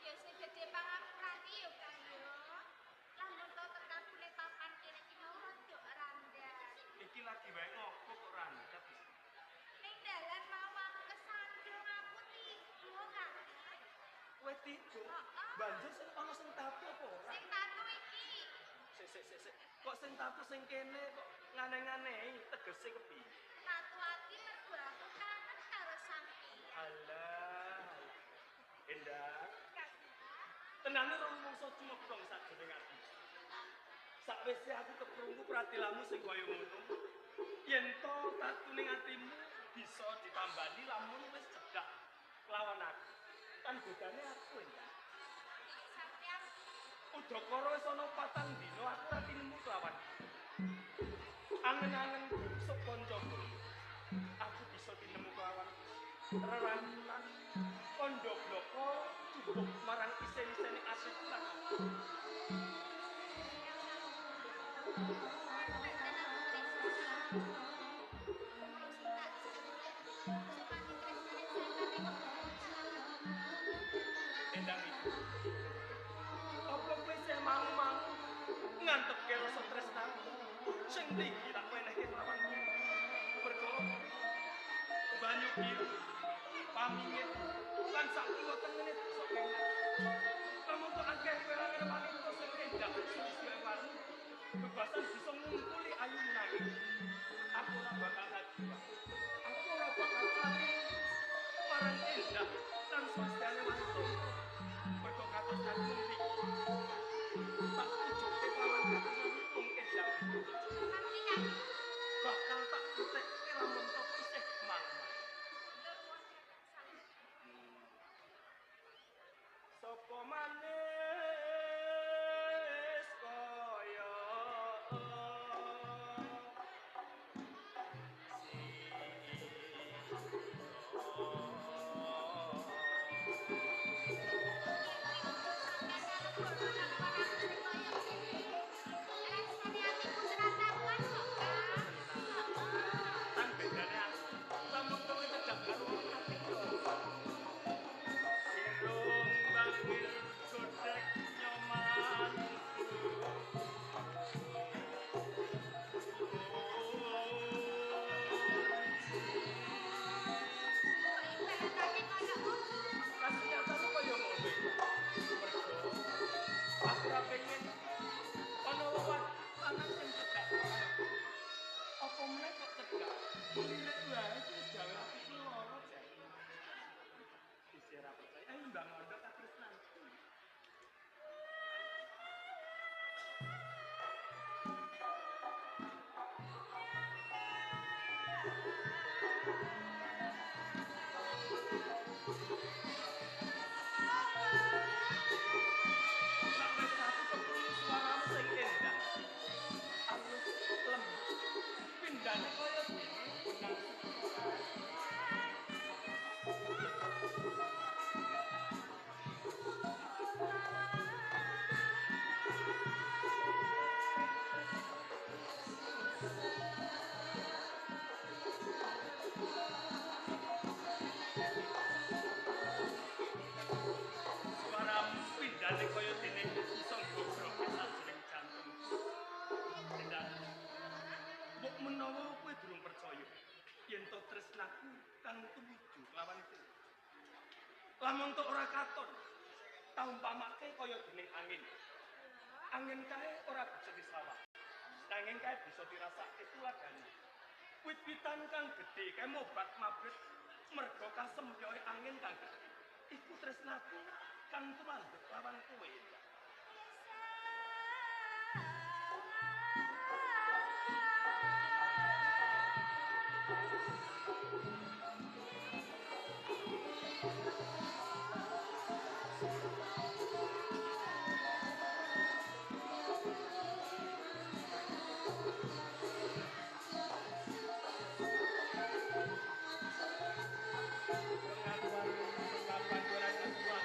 Ya sing gedhe pangapuran iki yo Kang yo. Lamun to tekan kule papan kene iki mau rada randang. Iki lagi wae ngopo kok randet. Ning dalan mau aku kesandung aku tiba Kang. Kowe tidur. Heeh. Banjur sing ana sing tatu apa ora? Sing tatu iki. Sik. Kok sing tatu sing kene kok ngane-nganehi tegese kepiye? Tatu ati mergo aku kangen karo sampeyan. Alah. Endah. Kang. Tenane ora rumangsa cumebong sakjroning ati. Sakwise aku keprungu pratilamu sing kaya ngono. Yen to tatu ning atimu bisa ditambani lamun wis cedhak lawan aku. Kan godane aku endah. Sampeyan Udakara wis ana 4 dina aku ora tinemu kelawan. Angen-angen sok kancaku. Aku bisa tinemu kelawan rerangan kondo bloko cukup marang isen-isene atiku lan aku. Endang iki. Apa kowe isih mangu-mangu ngantepke rasa tresnamu sing tinggi tak wenehke kelawan perkara banyu biru pamingit lan sak kiwa tengene sok kene. Kamu kok akeh perangan itu sing endah sing warni bebasan bisa ngumpuli ayu nanging aku ora bakal ngaji. Aku ora bakal kati marang endah lan swastiane wanita mergo kados aku iki tak tujuke lawan kados wong endah ngerti Kang. bakal tak putekke lamun tok isih mang-mang. Sopo manis kaya tan bedane aku lamun kowe cedhak karo atiku sirung bangil godhek nyoman kasihatane kaya ngono mergo aku ora pengen ana wewat lanang sing cedhak apa meneh kok cedhak lilik wae wis gawe atiku lara jan isih ora percaya mbang ndok katresnan sampai satu keprungu suaramu sing endah alus lembut pindane kaya gini benang suaramu pindane kaya dene iso nggogroke sajroning jantung endah mbok menawa kowe durung percaya yen to tresnaku kang tuwuju lawan kowe lamun tok ora katon taumpamake kaya dening angin kae ora bisa disawah nanging kae bisa dirasake tuladane wit-witan kang gedhe kae mobat mabret merga kasempyoe angin kang gedhe iku tresnaku kang tumandhek lawan kowe pengakuan ora ketua